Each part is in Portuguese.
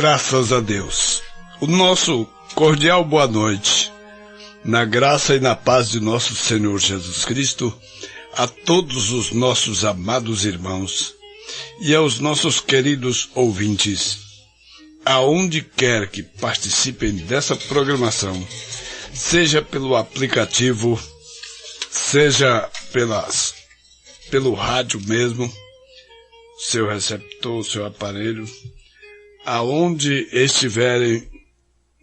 Graças a Deus. O nosso cordial boa noite, na graça e na paz de nosso Senhor Jesus Cristo, a todos os nossos amados irmãos e aos nossos queridos ouvintes, aonde quer que participem dessa programação, seja pelo aplicativo, seja pelo rádio mesmo, seu receptor, seu aparelho, aonde estiverem,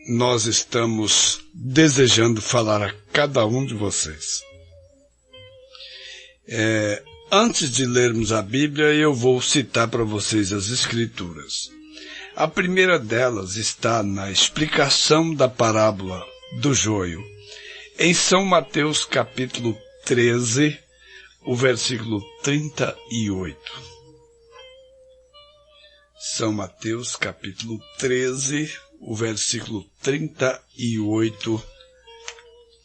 nós estamos desejando falar a cada um de vocês. Antes de lermos a Bíblia, eu vou citar para vocês as Escrituras. A primeira delas está na explicação da parábola do joio, em São Mateus capítulo 13, o versículo 38. São Mateus capítulo 13, o versículo 38.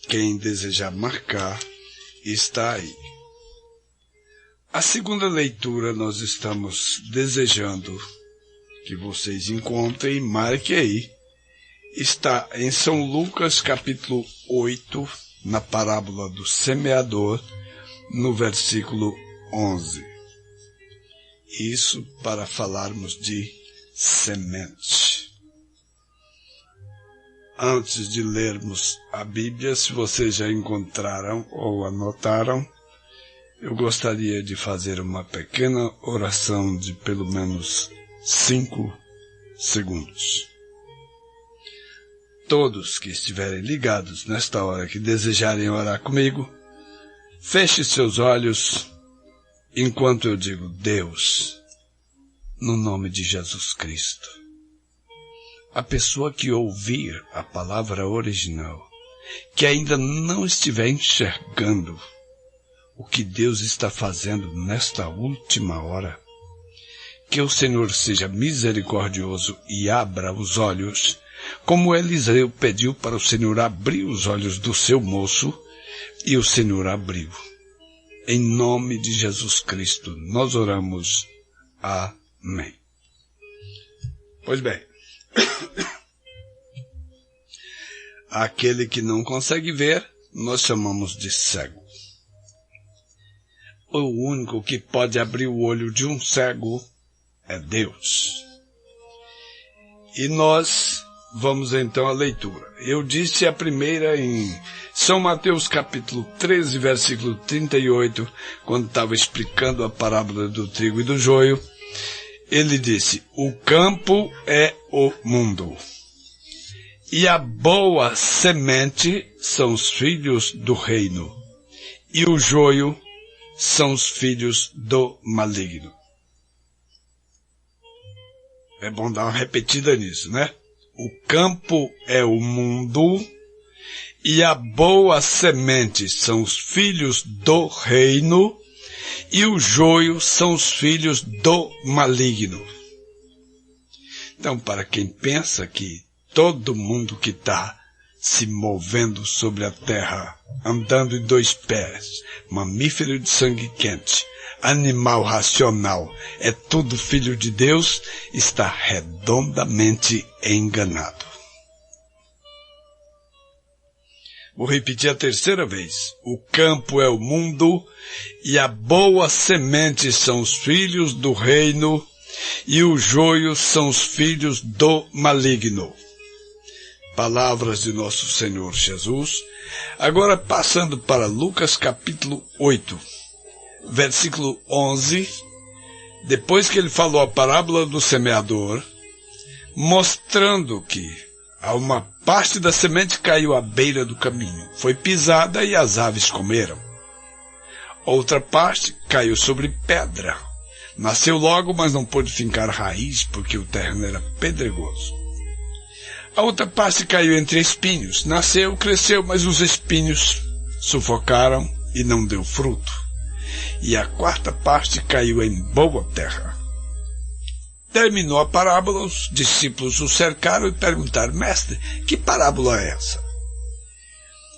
Quem desejar marcar, está aí. A segunda leitura nós estamos desejando que vocês encontrem e marquem aí. Está em São Lucas capítulo 8, na parábola do semeador, no versículo 11. Isso para falarmos de semente. Antes de lermos a Bíblia, se vocês já encontraram ou anotaram, eu gostaria de fazer uma pequena oração de pelo menos 5 segundos. Todos que estiverem ligados nesta hora, que desejarem orar comigo, feche seus olhos enquanto eu digo: Deus, no nome de Jesus Cristo. A pessoa que ouvir a palavra original, que ainda não estiver enxergando o que Deus está fazendo nesta última hora, que o Senhor seja misericordioso e abra os olhos, como Eliseu pediu para o Senhor abrir os olhos do seu moço, e o Senhor abriu. Em nome de Jesus Cristo, nós oramos. Amém. Pois bem, aquele que não consegue ver, nós chamamos de cego. O único que pode abrir o olho de um cego é Deus. E nós vamos então à leitura. Eu disse a primeira em São Mateus capítulo 13, versículo 38, quando estava explicando a parábola do trigo e do joio. Ele disse: o campo é o mundo, e a boa semente são os filhos do reino, e o joio são os filhos do maligno. É bom dar uma repetida nisso, né? O campo é o mundo, e a boa semente são os filhos do reino, e o joio são os filhos do maligno. Então, para quem pensa que todo mundo que está se movendo sobre a terra, andando em 2 pés, mamífero de sangue quente, animal racional, é tudo filho de Deus, está redondamente enganado. Vou repetir a terceira vez. O campo é o mundo, e a boa semente são os filhos do reino, e o joio são os filhos do maligno. Palavras de nosso Senhor Jesus. Agora passando para Lucas capítulo 8, versículo 11, depois que ele falou a parábola do semeador, mostrando que uma parte da semente caiu à beira do caminho, foi pisada e as aves comeram. Outra parte caiu sobre pedra. Nasceu logo, mas não pôde fincar raiz, porque o terreno era pedregoso. A outra parte caiu entre espinhos. Nasceu, cresceu, mas os espinhos sufocaram e não deu fruto. E a quarta parte caiu em boa terra. Terminou a parábola, os discípulos o cercaram e perguntaram: Mestre, que parábola é essa?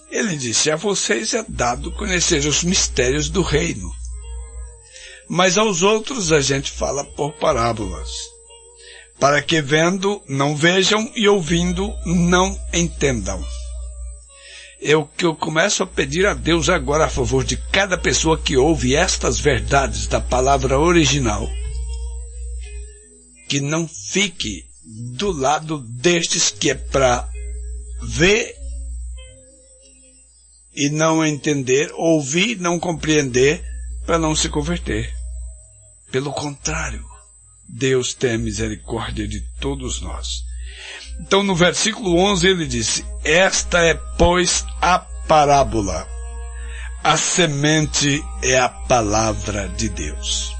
Ele disse: a vocês é dado conhecer os mistérios do reino, mas aos outros a gente fala por parábolas, para que vendo não vejam e ouvindo não entendam. O que eu começo a pedir a Deus agora a favor de cada pessoa que ouve estas verdades da palavra original, que não fique do lado destes que é para ver e não entender, ouvir e não compreender, para não se converter. Pelo contrário, Deus tem misericórdia de todos nós. Então no versículo 11 ele disse: esta é, pois, a parábola. A semente é a palavra de Deus.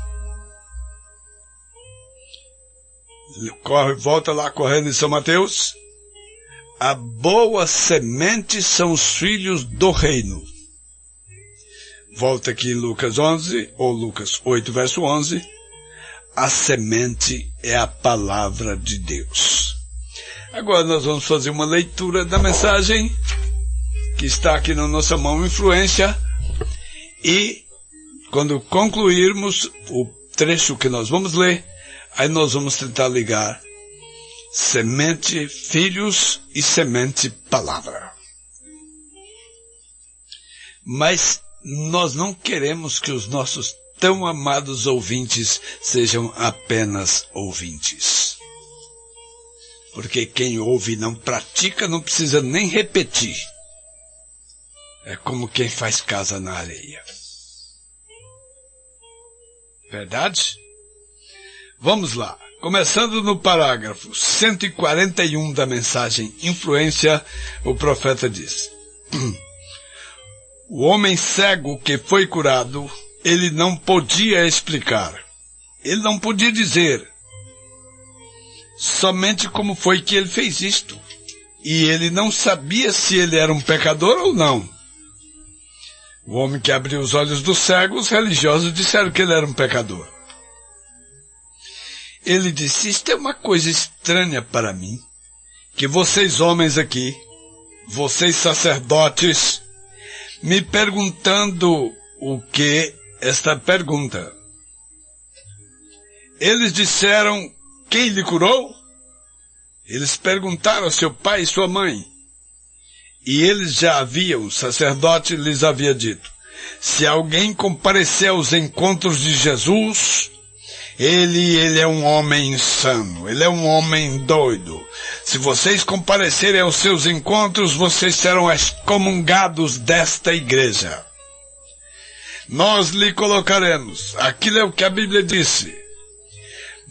Volta lá correndo em São Mateus. A boa semente são os filhos do reino. Volta aqui em Lucas 11, ou Lucas 8, verso 11. A semente é a palavra de Deus. Agora nós vamos fazer uma leitura da mensagem que está aqui na nossa mão, Influência. E quando concluirmos o trecho que nós vamos ler, aí nós vamos tentar ligar semente, filhos e semente, palavra. Mas nós não queremos que os nossos tão amados ouvintes sejam apenas ouvintes. Porque quem ouve e não pratica não precisa nem repetir. É como quem faz casa na areia. Verdade? Vamos lá. Começando no parágrafo 141 da mensagem Influência, o profeta diz: o homem cego que foi curado, ele não podia explicar. Ele não podia dizer somente como foi que ele fez isto. E ele não sabia se ele era um pecador ou não. O homem que abriu os olhos dos cegos, os religiosos disseram que ele era um pecador. Ele disse: isto é uma coisa estranha para mim, que vocês homens aqui, vocês sacerdotes, me perguntando o que esta pergunta. Eles disseram: quem lhe curou? Eles perguntaram a seu pai e sua mãe. E eles já haviam, o sacerdote lhes havia dito: se alguém comparecer aos encontros de Jesus, ele é um homem insano, ele é um homem doido. Se vocês comparecerem aos seus encontros, vocês serão excomungados desta igreja. Nós lhe colocaremos, aquilo é o que a Bíblia disse,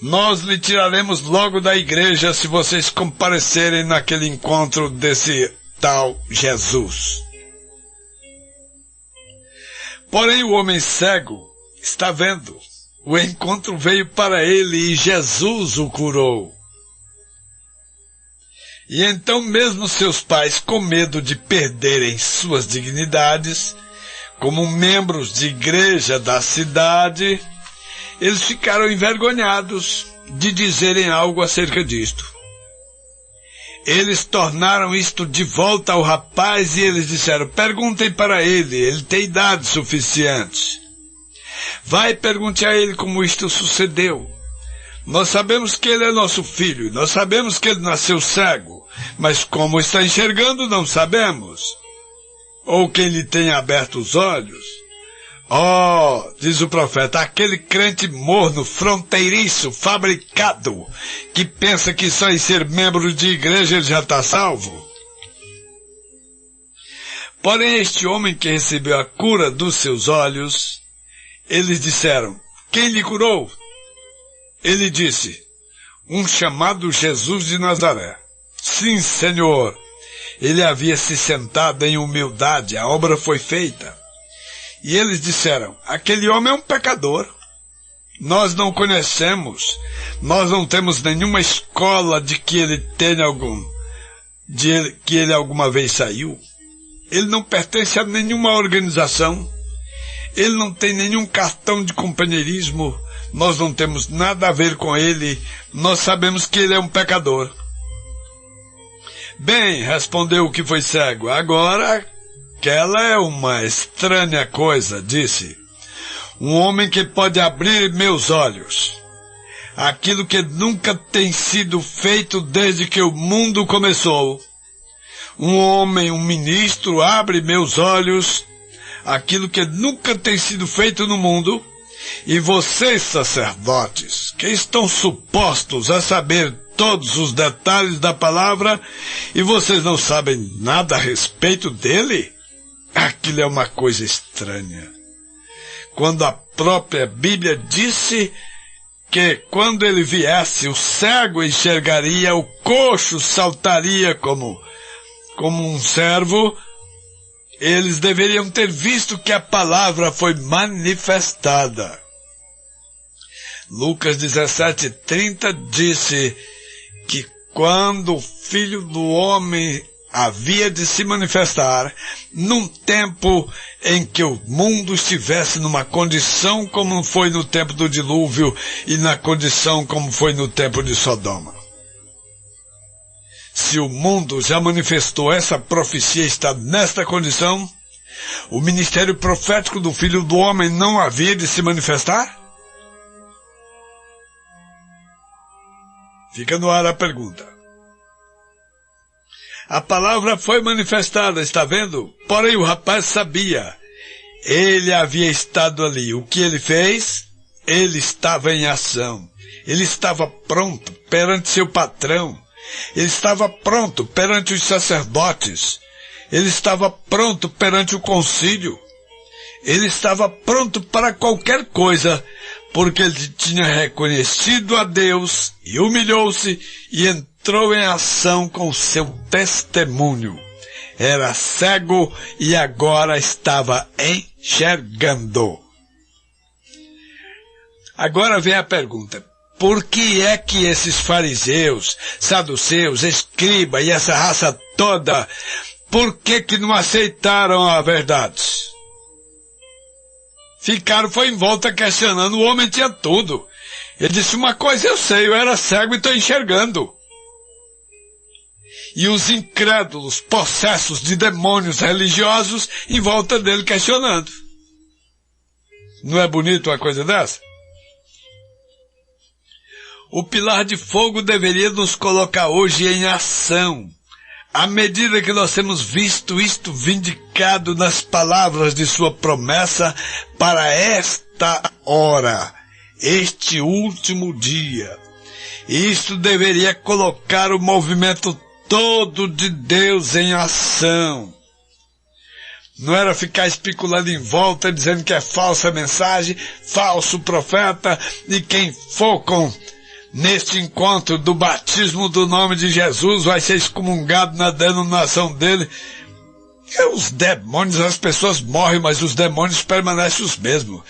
nós lhe tiraremos logo da igreja se vocês comparecerem naquele encontro desse tal Jesus. Porém o homem cego está vendo. O encontro veio para ele e Jesus o curou. E então mesmo seus pais, com medo de perderem suas dignidades, como membros de igreja da cidade, eles ficaram envergonhados de dizerem algo acerca disto. Eles tornaram isto de volta ao rapaz e eles disseram: perguntem para ele tem idade suficiente. Vai e pergunte a ele como isto sucedeu. Nós sabemos que ele é nosso filho, nós sabemos que ele nasceu cego, mas como está enxergando não sabemos. Ou quem lhe tenha aberto os olhos. Oh, diz o profeta, aquele crente morno, fronteiriço, fabricado, que pensa que só em ser membro de igreja ele já está salvo. Porém este homem que recebeu a cura dos seus olhos, eles disseram: quem lhe curou? Ele disse: um chamado Jesus de Nazaré. Sim, Senhor. Ele havia se sentado em humildade, a obra foi feita. E eles disseram: aquele homem é um pecador. Nós não conhecemos, nós não temos nenhuma escola de que ele tenha que ele alguma vez saiu. Ele não pertence a nenhuma organização. Ele não tem nenhum cartão de companheirismo. Nós não temos nada a ver com ele. Nós sabemos que ele é um pecador. Bem, respondeu o que foi cego. Agora, aquela é uma estranha coisa, disse. Um homem que pode abrir meus olhos. aquilo que nunca tem sido feito desde que o mundo começou. Um homem, um ministro, abre meus olhos, aquilo que nunca tem sido feito no mundo, e vocês, sacerdotes, que estão supostos a saber todos os detalhes da palavra, e vocês não sabem nada a respeito dele? Aquilo é uma coisa estranha. Quando a própria Bíblia disse que quando ele viesse, o cego enxergaria, o coxo saltaria como um servo, eles deveriam ter visto que a palavra foi manifestada. Lucas 17:30 disse que quando o Filho do Homem havia de se manifestar, num tempo em que o mundo estivesse numa condição como foi no tempo do dilúvio e na condição como foi no tempo de Sodoma. Se o mundo já manifestou essa profecia está nesta condição, o ministério profético do Filho do Homem não havia de se manifestar? Fica no ar a pergunta. A palavra foi manifestada, está vendo? Porém o rapaz sabia. Ele havia estado ali. O que ele fez? Ele estava em ação. Ele estava pronto perante seu patrão. Ele estava pronto perante os sacerdotes. Ele estava pronto perante o concílio. Ele estava pronto para qualquer coisa, porque ele tinha reconhecido a Deus e humilhou-se e entrou em ação com seu testemunho. Era cego e agora estava enxergando. Agora vem a pergunta. Por que é que esses fariseus, saduceus, escribas e essa raça toda, por que não aceitaram a verdade? Ficaram, foi em volta questionando, o homem tinha tudo. Ele disse, uma coisa eu sei, eu era cego e estou enxergando. E os incrédulos, possessos de demônios religiosos, em volta dele questionando. Não é bonito uma coisa dessa? O pilar de fogo deveria nos colocar hoje em ação. À medida que nós temos visto isto vindicado nas palavras de sua promessa para esta hora, este último dia. Isto deveria colocar o movimento todo de Deus em ação. Não era ficar especulando em volta, dizendo que é falsa mensagem, falso profeta, e quem for neste encontro do batismo do nome de Jesus vai ser excomungado na denominação dele. E os demônios, as pessoas morrem, mas os demônios permanecem os mesmos.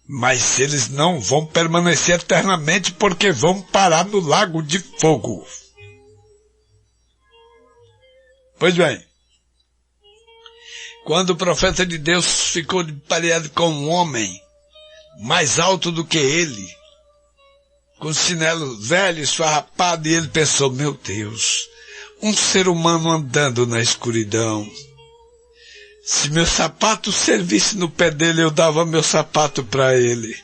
Mas eles não vão permanecer eternamente porque vão parar no lago de fogo. Pois bem, quando o profeta de Deus ficou pareado com um homem mais alto do que ele, com chinelo velho, esfarrapado, e ele pensou, meu Deus, um ser humano andando na escuridão. Se meu sapato servisse no pé dele, eu dava meu sapato para ele.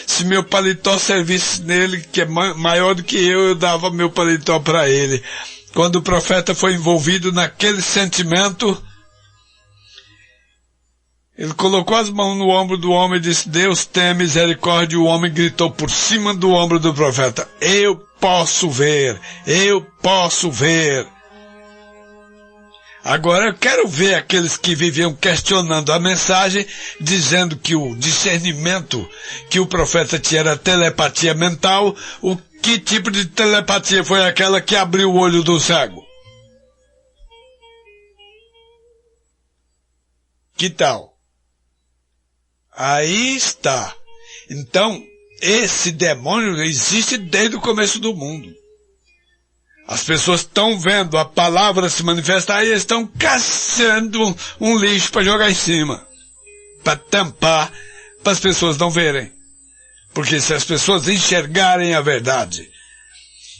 Se meu paletó servisse nele, que é maior do que eu dava meu paletó para ele. Quando o profeta foi envolvido naquele sentimento, ele colocou as mãos no ombro do homem e disse, Deus tenha misericórdia. E o homem gritou por cima do ombro do profeta, eu posso ver, eu posso ver. Agora eu quero ver aqueles que viviam questionando a mensagem, dizendo que o discernimento que o profeta tinha era telepatia mental. Que tipo de telepatia foi aquela que abriu o olho do cego? Que tal? Aí está. Então, esse demônio existe desde o começo do mundo. As pessoas estão vendo a palavra se manifestar e estão caçando um lixo para jogar em cima. Para tampar, para as pessoas não verem. Porque se as pessoas enxergarem a verdade,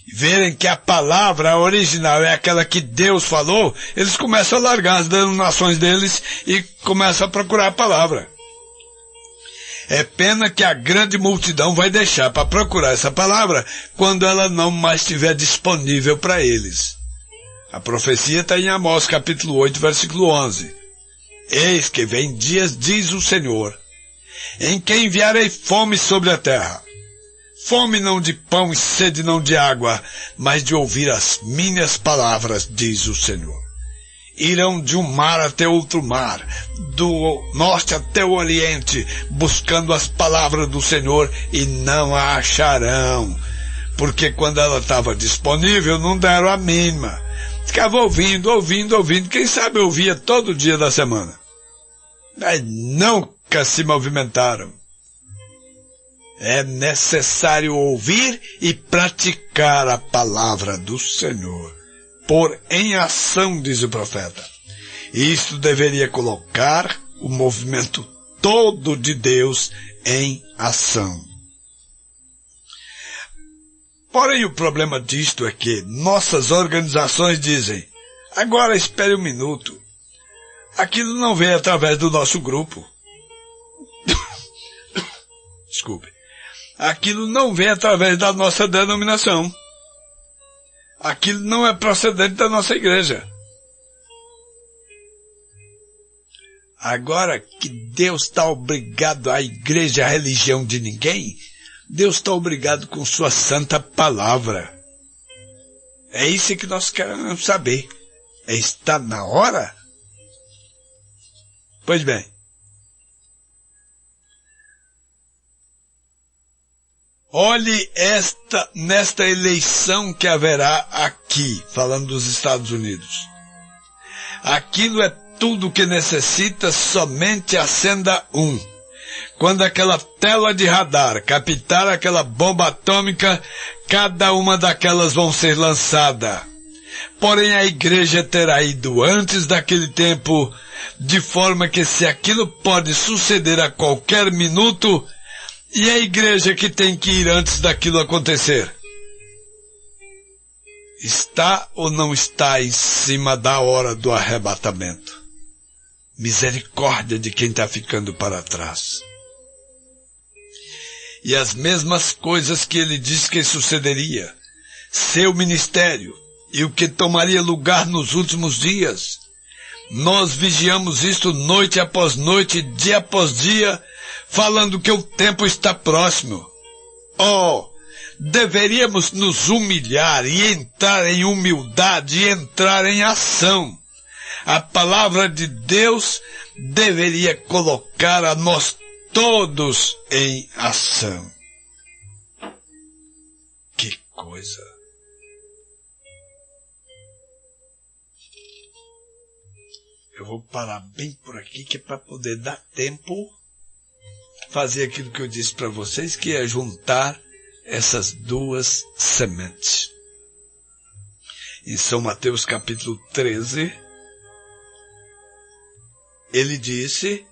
e verem que a palavra original é aquela que Deus falou, eles começam a largar as denominações deles e começam a procurar a palavra. É pena que a grande multidão vai deixar para procurar essa palavra quando ela não mais estiver disponível para eles. A profecia está em Amós capítulo 8, versículo 11. Eis que vem dias, diz o Senhor, em que enviarei fome sobre a terra. Fome não de pão e sede não de água, mas de ouvir as minhas palavras, diz o Senhor. Irão de um mar até outro mar, do norte até o oriente, buscando as palavras do Senhor e não a acharão. Porque quando ela estava disponível, não deram a mínima. Ficava ouvindo, quem sabe ouvia todo dia da semana. Mas nunca se movimentaram. É necessário ouvir e praticar a palavra do Senhor. Pôr em ação, diz o profeta. Isto deveria colocar o movimento todo de Deus em ação. Porém, o problema disto é que nossas organizações dizem, agora espere um minuto. Aquilo não vem através do nosso grupo. Desculpe. Aquilo não vem através da nossa denominação. Aquilo não é procedente da nossa igreja. Agora que Deus está obrigado à igreja, à religião de ninguém, Deus está obrigado com sua santa palavra. É isso que nós queremos saber. Está na hora? Pois bem. Olhe nesta eleição que haverá aqui, falando dos Estados Unidos. Aquilo é tudo o que necessita, somente acenda um. Quando aquela tela de radar captar aquela bomba atômica, cada uma daquelas vão ser lançada. Porém a igreja terá ido antes daquele tempo, de forma que se aquilo pode suceder a qualquer minuto, e a igreja que tem que ir antes daquilo acontecer? Está ou não está em cima da hora do arrebatamento? Misericórdia de quem está ficando para trás. E as mesmas coisas que ele disse que sucederia, seu ministério e o que tomaria lugar nos últimos dias. Nós vigiamos isto noite após noite, dia após dia, falando que o tempo está próximo. Oh, deveríamos nos humilhar e entrar em humildade e entrar em ação. A palavra de Deus deveria colocar a nós todos em ação. Que coisa! Eu vou parar bem por aqui, que é para poder dar tempo fazer aquilo que eu disse para vocês, que é juntar essas duas sementes. Em São Mateus capítulo 13, ele disse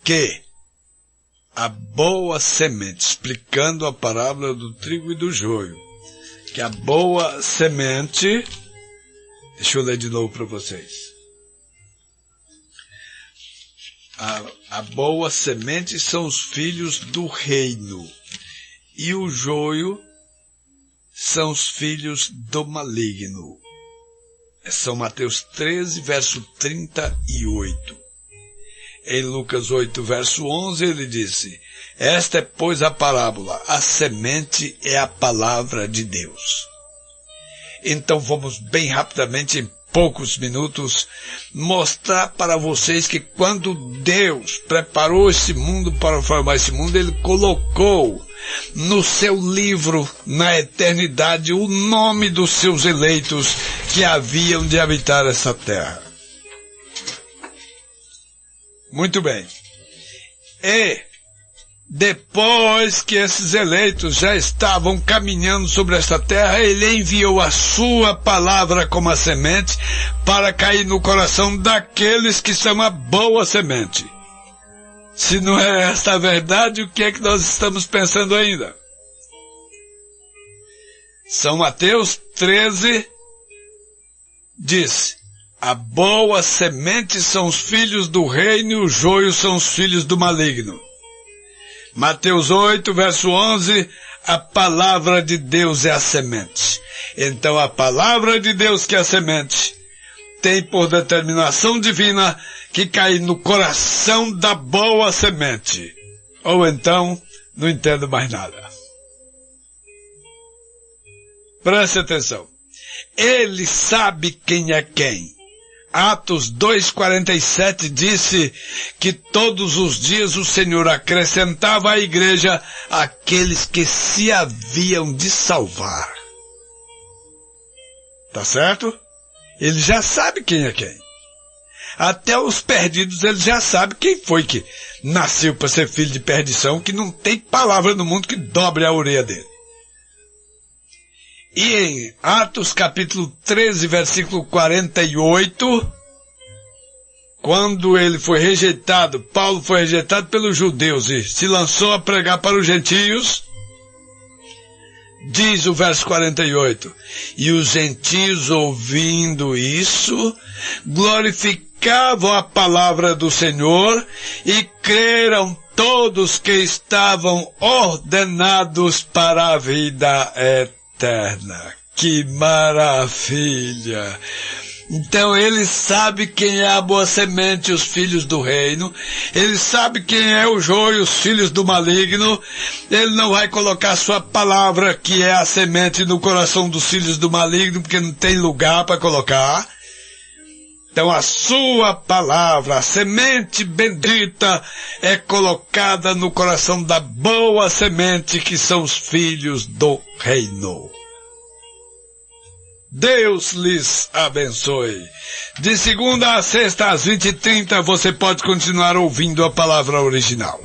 que a boa semente, explicando a parábola do trigo e do joio, que a boa semente, deixa eu ler de novo para vocês. A boa semente são os filhos do reino, e o joio são os filhos do maligno. É São Mateus 13, verso 38. Em Lucas 8, verso 11, ele disse, esta é, pois, a parábola, a semente é a palavra de Deus. Então vamos bem rapidamente, em poucos minutos, mostrar para vocês que quando Deus preparou esse mundo para formar esse mundo, Ele colocou no seu livro, na eternidade, o nome dos seus eleitos que haviam de habitar essa terra. Muito bem. E depois que esses eleitos já estavam caminhando sobre esta terra, ele enviou a sua palavra como a semente para cair no coração daqueles que são a boa semente. Se não é esta a verdade, o que é que nós estamos pensando ainda? São Mateus 13 diz, a boa semente são os filhos do reino e o joio são os filhos do maligno. Mateus 8, verso 11, a palavra de Deus é a semente. Então a palavra de Deus, que é a semente, tem por determinação divina que cair no coração da boa semente. Ou então, não entendo mais nada. Preste atenção. Ele sabe quem é quem. Atos 2,47 disse que todos os dias o Senhor acrescentava à igreja aqueles que se haviam de salvar. Tá certo? Ele já sabe quem é quem. Até os perdidos ele já sabe quem foi que nasceu para ser filho de perdição, que não tem palavra no mundo que dobre a orelha dele. E em Atos capítulo 13, versículo 48, quando ele foi rejeitado, Paulo foi rejeitado pelos judeus e se lançou a pregar para os gentios, diz o verso 48, e os gentios ouvindo isso, glorificavam a palavra do Senhor e creram todos que estavam ordenados para a vida eterna. Que maravilha! Então ele sabe quem é a boa semente, os filhos do reino. Ele sabe quem é o joio, os filhos do maligno. Ele não vai colocar sua palavra, que é a semente, no coração dos filhos do maligno, porque não tem lugar para colocar. Então a sua palavra, a semente bendita, é colocada no coração da boa semente, que são os filhos do reino. Deus lhes abençoe. De segunda a sexta às 20h30 você pode continuar ouvindo a palavra original.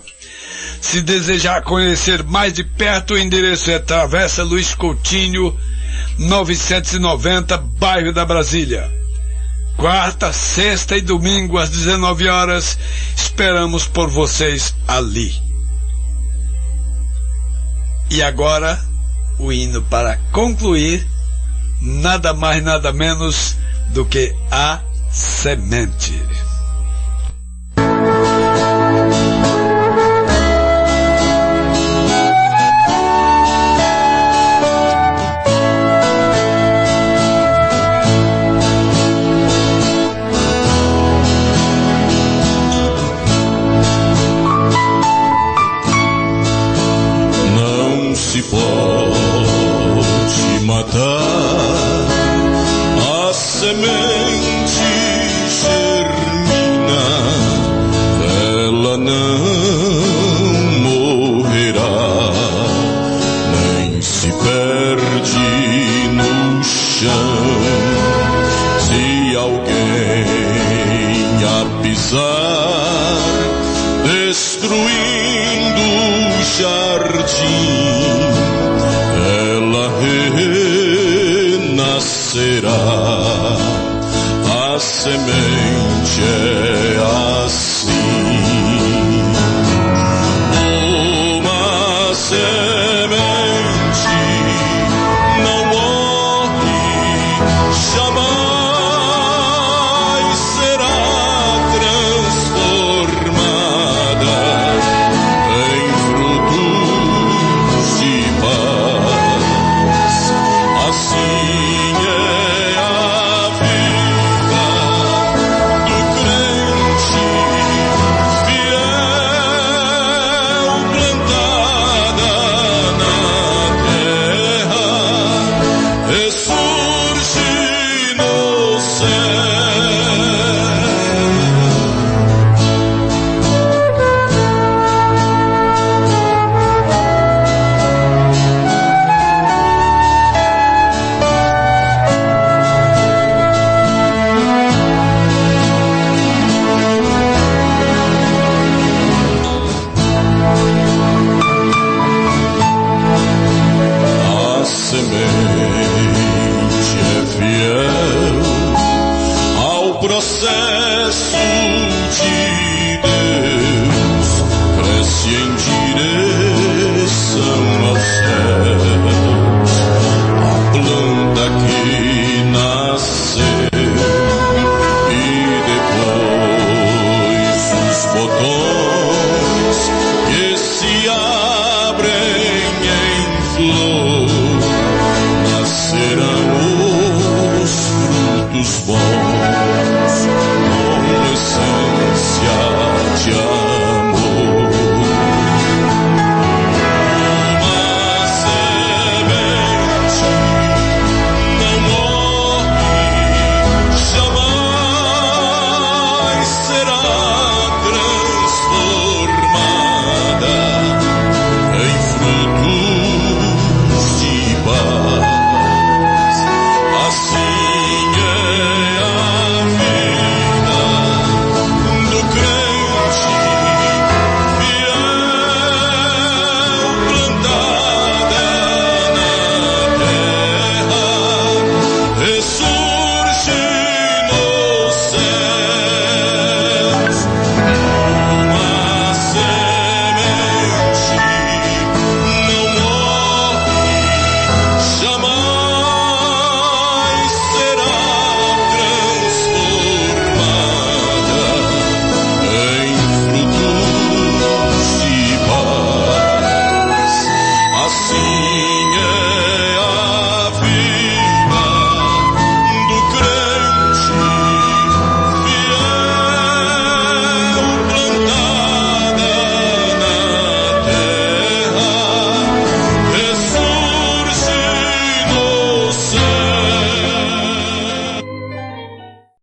Se desejar conhecer mais de perto, o endereço é Travessa Luiz Coutinho, 990, bairro da Brasília. Quarta, sexta e domingo às 19 horas, esperamos por vocês ali. E agora, o hino para concluir, nada mais nada menos do que a semente. Se pode matar, a semente germina, ela não morrerá, nem se perde no chão. Se alguém a pisar, destruindo o jardim, renascerá a semente